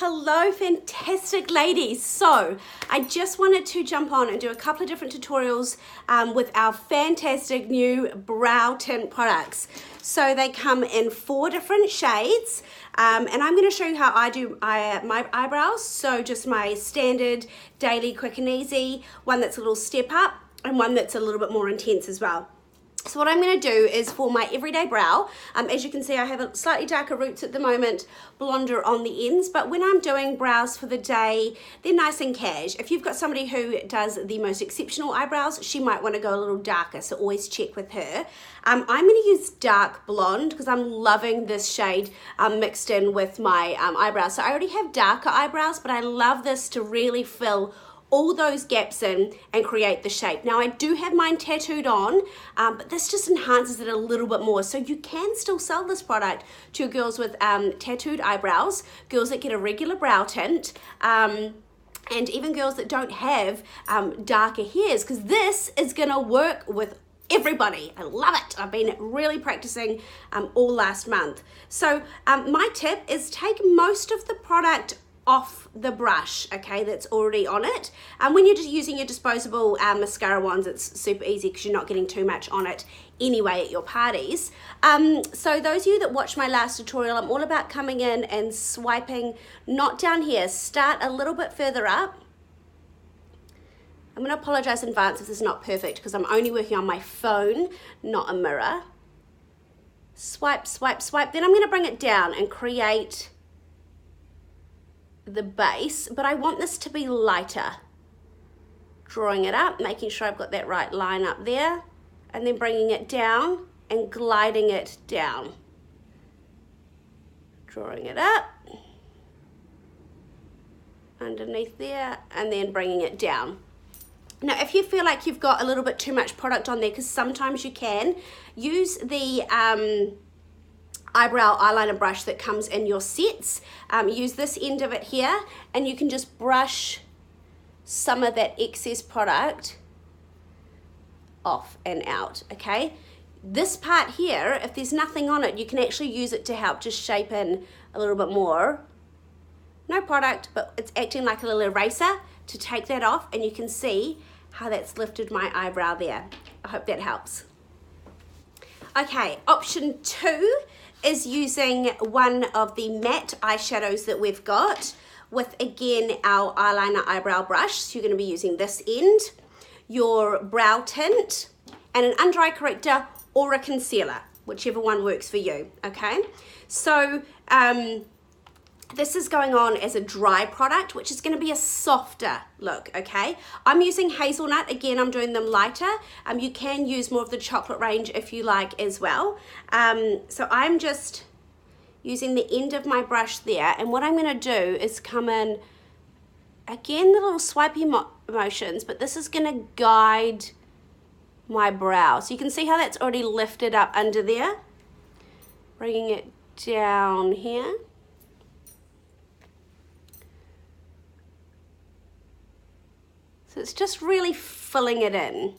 Hello, fantastic ladies. So I just wanted to jump on and do a couple of different tutorials with our fantastic new brow tint products. So they come in 4 different shades and I'm going to show you how I do my eyebrows. So just my standard daily quick and easy, one that's a little step up and one that's a little bit more intense as well. So what I'm going to do is for my everyday brow, as you can see I have a slightly darker roots at the moment, blonder on the ends, but when I'm doing brows for the day, they're nice and cash. If you've got somebody who does the most exceptional eyebrows, she might want to go a little darker, so always check with her. I'm going to use dark blonde because I'm loving this shade mixed in with my eyebrows. So I already have darker eyebrows, but I love this to really fill all those gaps in and create the shape. Now I do have mine tattooed on, but this just enhances it a little bit more. So you can still sell this product to girls with tattooed eyebrows, girls that get a regular brow tint, and even girls that don't have darker hairs, because this is gonna work with everybody. I love it. I've been really practicing all last month. So my tip is take most of the product off the brush, okay, that's already on it. And when you're just using your disposable mascara wands, it's super easy because you're not getting too much on it anyway at your parties. So those of you that watched my last tutorial, I'm all about coming in and swiping, not down here, start a little bit further up. I'm going to apologize in advance if this is not perfect because I'm only working on my phone, not a mirror. Swipe, swipe, swipe. Then I'm going to bring it down and create the base, but I want this to be lighter. Drawing it up, making sure I've got that right line up there, and then bringing it down and gliding it down. Drawing it up, underneath there, and then bringing it down. Now, if you feel like you've got a little bit too much product on there, because sometimes you can, use the eyebrow eyeliner brush that comes in your sets. Use this end of it here and you can just brush some of that excess product off and out, okay? This part here, if there's nothing on it, you can actually use it to help just shape in a little bit more. No product, but it's acting like a little eraser to take that off, and you can see how that's lifted my eyebrow there. I hope that helps. Okay, option 2 is using one of the matte eyeshadows that we've got with, again, our eyeliner eyebrow brush. So you're going to be using this end, your brow tint, and an under eye corrector or a concealer, whichever one works for you, okay? So this is going on as a dry product, which is going to be a softer look, okay? I'm using hazelnut. Again, I'm doing them lighter. You can use more of the chocolate range if you like as well. So I'm just using the end of my brush there, and what I'm going to do is come in, again, the little swipey motions, but this is going to guide my brow. So you can see how that's already lifted up under there. Bringing it down here. So it's just really filling it in,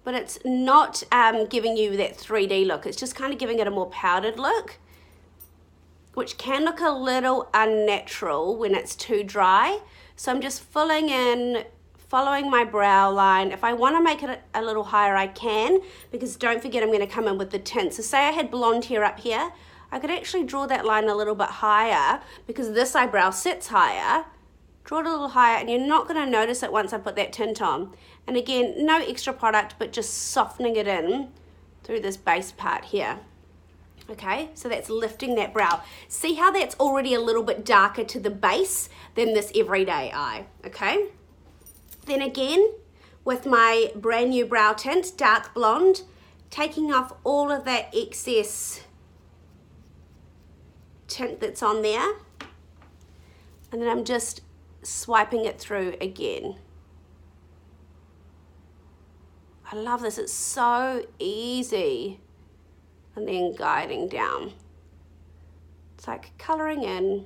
but it's not giving you that 3D look. It's just kind of giving it a more powdered look, which can look a little unnatural when it's too dry. So I'm just filling in, following my brow line. If I want to make it a little higher, I can, because don't forget I'm going to come in with the tint. So say I had blonde hair up here, I could actually draw that line a little bit higher because this eyebrow sits higher. Draw it a little higher, and you're not going to notice it once I put that tint on. And again, no extra product, but just softening it in through this base part here. Okay, so that's lifting that brow. See how that's already a little bit darker to the base than this everyday eye, okay? Then again, with my brand new brow tint, dark blonde, taking off all of that excess tint that's on there. And then I'm just swiping it through again. I love this, it's so easy. And then guiding down. It's like coloring in.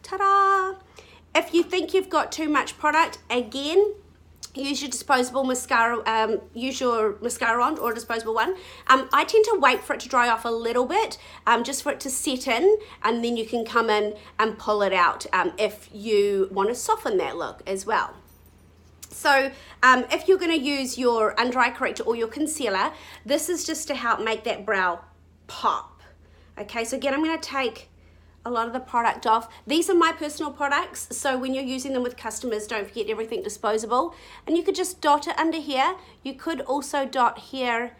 Ta-da! If you think you've got too much product, again, use your disposable mascara, use your mascara wand or a disposable one. I tend to wait for it to dry off a little bit, just for it to set in, and then you can come in and pull it out if you want to soften that look as well. So if you're going to use your under eye corrector or your concealer, this is just to help make that brow pop. Okay, so again, I'm going to take a lot of the product off. These are my personal products, so when you're using them with customers, don't forget everything disposable. And you could just dot it under here. You could also dot here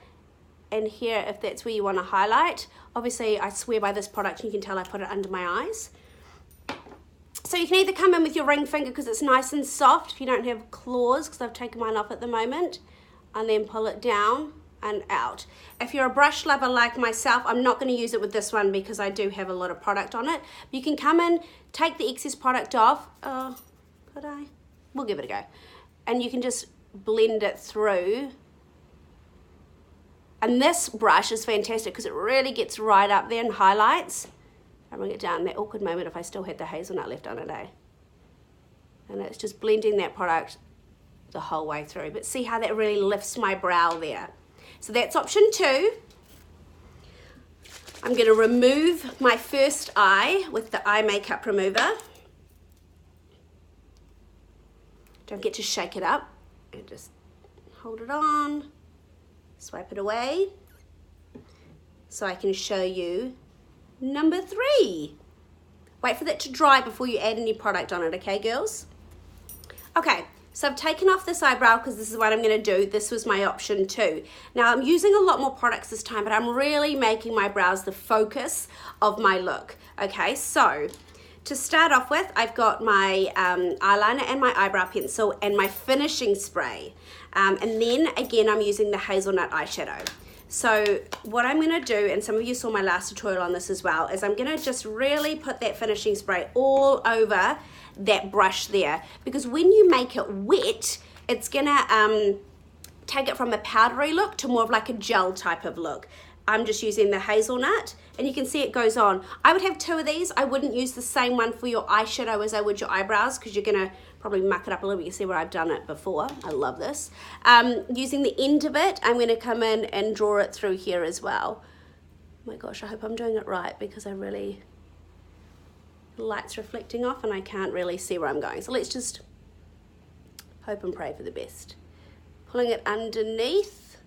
and here if that's where you want to highlight. Obviously, I swear by this product, and you can tell I put it under my eyes. So you can either come in with your ring finger because it's nice and soft if you don't have claws, because I've taken mine off at the moment, and then pull it down and out. If you're a brush lover like myself, I'm not going to use it with this one because I do have a lot of product on it. You can come in, take the excess product off. Oh, could I? We'll give it a go. And you can just blend it through. And this brush is fantastic because it really gets right up there and highlights. I bring it down, that awkward moment if I still had the hazelnut left on it, eh? And it's just blending that product the whole way through. But see how that really lifts my brow there. So that's option 2. I'm going to remove my first eye with the eye makeup remover. Don't get to shake it up. And just hold it on, swipe it away, so I can show you number 3. Wait for that to dry before you add any product on it, okay, girls? Okay. So I've taken off this eyebrow because this is what I'm going to do. This was my option 2. Now I'm using a lot more products this time, but I'm really making my brows the focus of my look. Okay, so to start off with, I've got my eyeliner and my eyebrow pencil and my finishing spray. And then again, I'm using the hazelnut eyeshadow. So what I'm going to do, and some of you saw my last tutorial on this as well, is I'm going to just really put that finishing spray all over that brush there, because when you make it wet, it's gonna take it from a powdery look to more of like a gel type of look. I'm just using the hazelnut, and you can see it goes on. I would have 2 of these. I wouldn't use the same one for your eyeshadow as I would your eyebrows, because you're gonna probably muck it up a little bit. You see where I've done it before. I love this. Using the end of it, I'm gonna come in and draw it through here as well. Oh my gosh, I hope I'm doing it right, because I really, the light's reflecting off and I can't really see where I'm going. So let's just hope and pray for the best. Pulling it underneath,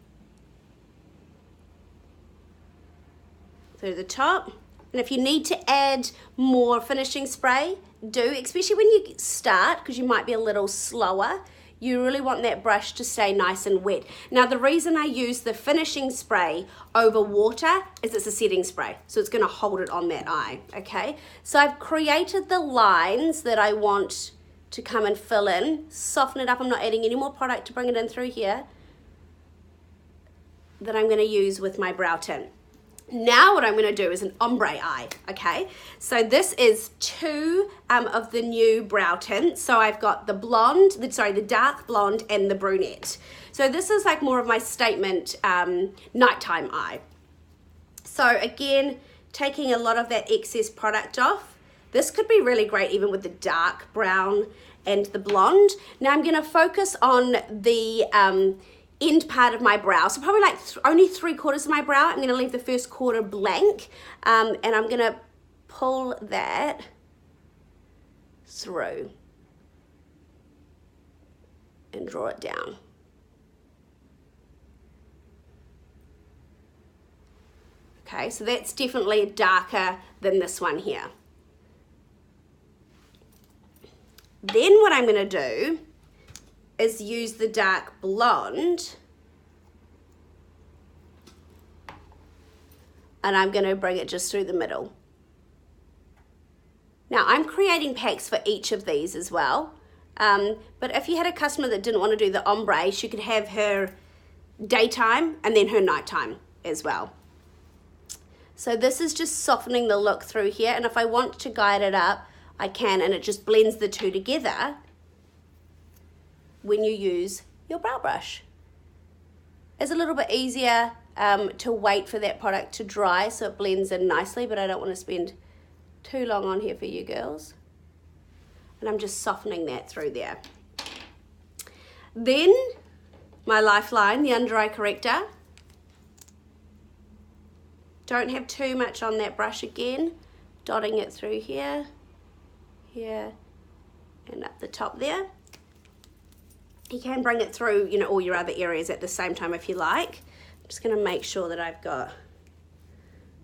through the top. And if you need to add more finishing spray, do, especially when you start, because you might be a little slower. You really want that brush to stay nice and wet. Now the reason I use the finishing spray over water is it's a setting spray, so it's going to hold it on that eye, okay? So I've created the lines that I want to come and fill in, soften it up. I'm not adding any more product to bring it in through here, that I'm going to use with my brow tint. Now what I'm going to do is an ombre eye, okay? So this is 2 of the new brow tints. So I've got the blonde, the dark blonde and the brunette. So this is like more of my statement nighttime eye. So again, taking a lot of that excess product off. This could be really great even with the dark brown and the blonde. Now I'm going to focus on the end part of my brow, so probably like only 3/4 of my brow. I'm going to leave the first quarter blank, and I'm going to pull that through and draw it down. Okay, so that's definitely darker than this one here. Then what I'm going to do is use the dark blonde, and I'm going to bring it just through the middle. Now I'm creating packs for each of these as well, but if you had a customer that didn't want to do the ombre, she could have her daytime and then her nighttime as well. So this is just softening the look through here, and if I want to guide it up, I can, and it just blends the two together when you use your brow brush. It's a little bit easier to wait for that product to dry so it blends in nicely, but I don't want to spend too long on here for you girls. And I'm just softening that through there. Then my lifeline, the under eye corrector. Don't have too much on that brush again. Dotting it through here, here, and up the top there. You can bring it through, you know, all your other areas at the same time if you like. I'm just going to make sure that I've got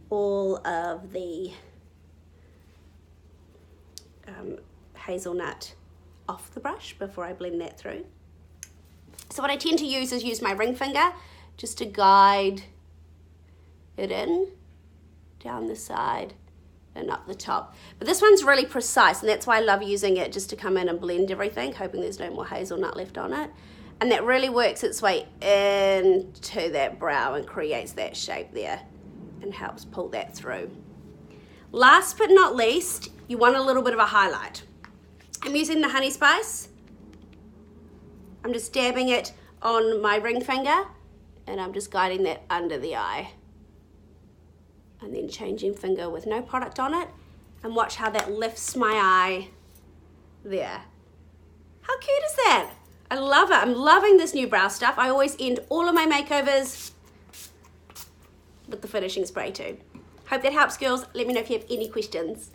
all of the hazelnut off the brush before I blend that through. So what I tend to use my ring finger just to guide it in, down the side and up the top. But this one's really precise, and that's why I love using it, just to come in and blend everything, hoping there's no more hazelnut left on it. And that really works its way into that brow and creates that shape there and helps pull that through. Last but not least, you want a little bit of a highlight. I'm using the honey spice. I'm just dabbing it on my ring finger and I'm just guiding that under the eye. And then changing finger with no product on it, and watch how that lifts my eye there. How cute is that? I love it. I'm loving this new brow stuff. I always end all of my makeovers with the finishing spray too. Hope that helps, girls. Let me know if you have any questions.